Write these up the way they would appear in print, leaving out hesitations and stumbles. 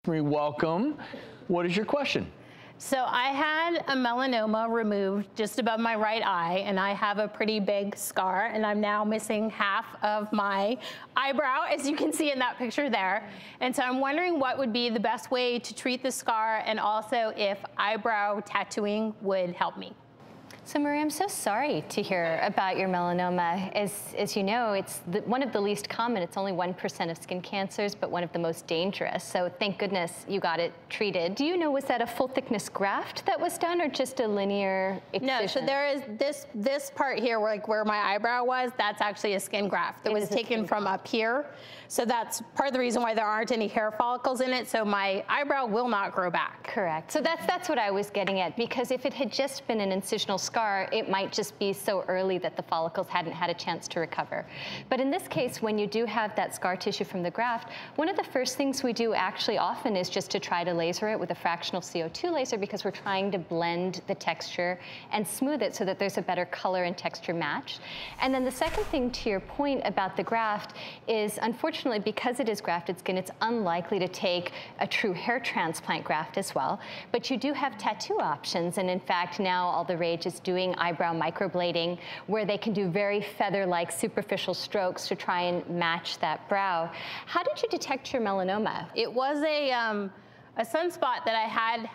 Marie, welcome. What is your question? So I had a melanoma removed just above my right eye, and I have a pretty big scar, and I'm now missing half of my eyebrow, as you can see in that picture there. And so I'm wondering what would be the best way to treat the scar, and also if eyebrow tattooing would help me. So Marie, I'm so sorry to hear about your melanoma. As you know, it's one of the least common. It's only 1% of skin cancers, but one of the most dangerous. So thank goodness you got it treated. Do you know, was that a full thickness graft that was done or just a linear excision? No, so there is this part here, where my eyebrow was, that's actually a skin graft that was taken from up here. So that's part of the reason why there aren't any hair follicles in it. So my eyebrow will not grow back. Correct. So that's what I was getting at, because if it had just been an incisional scar, it might just be so early that the follicles hadn't had a chance to recover. But in this case, when you do have that scar tissue from the graft, one of the first things we do actually often is just to try to laser it with a fractional CO2 laser, because we're trying to blend the texture and smooth it so that there's a better color and texture match. And then the second thing, to your point about the graft, is unfortunately, because it is grafted skin, it's unlikely to take a true hair transplant graft as well. But you do have tattoo options, and in fact, now all the rage is doing eyebrow microblading, where they can do very feather-like superficial strokes to try and match that brow. How did you detect your melanoma? It was a sunspot that I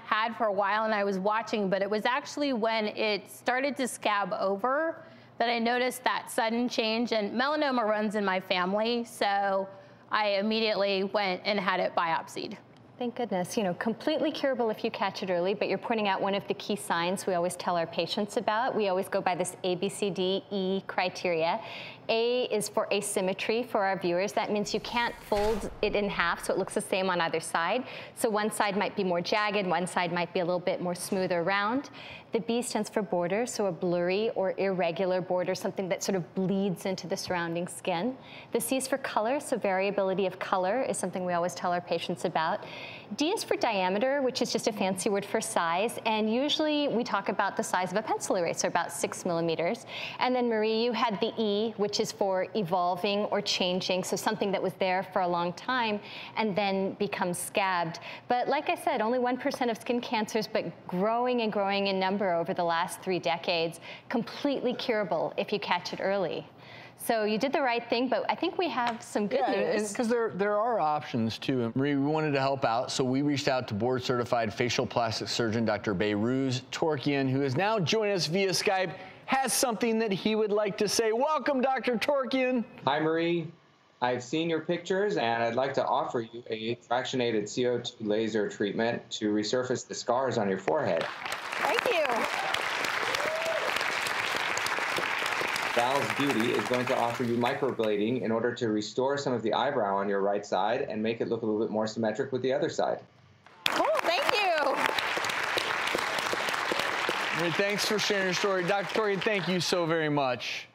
had for a while, and I was watching, but it was actually when it started to scab over that I noticed that sudden change. And melanoma runs in my family, so I immediately went and had it biopsied. Thank goodness. You know, completely curable if you catch it early, but you're pointing out one of the key signs we always tell our patients about. We always go by this ABCDE criteria. A is for asymmetry for our viewers. That means you can't fold it in half so it looks the same on either side. So one side might be more jagged, one side might be a little bit more smooth or round. The B stands for border, so a blurry or irregular border, something that sort of bleeds into the surrounding skin. The C is for color, so variability of color is something we always tell our patients about. D is for diameter, which is just a fancy word for size, and usually we talk about the size of a pencil eraser, about 6 millimeters. And then Marie, you had the E, which is for evolving or changing, so something that was there for a long time and then becomes scabbed. But like I said, only 1% of skin cancers, but growing and growing in number over the last 3 decades, completely curable if you catch it early. So you did the right thing, but I think we have some good news. Because there are options too. And Marie, we wanted to help out, so we reached out to board-certified facial plastic surgeon Dr. Behrooz Torkian, who is now joining us via Skype, has something that he would like to say. Welcome, Dr. Torkian. Hi, Marie. I've seen your pictures, and I'd like to offer you a fractionated CO2 laser treatment to resurface the scars on your forehead. Thank you. Val's Beauty is going to offer you microblading in order to restore some of the eyebrow on your right side and make it look a little bit more symmetric with the other side. Cool, thank you. Marie, thanks for sharing your story. Dr. Torkian, thank you so very much.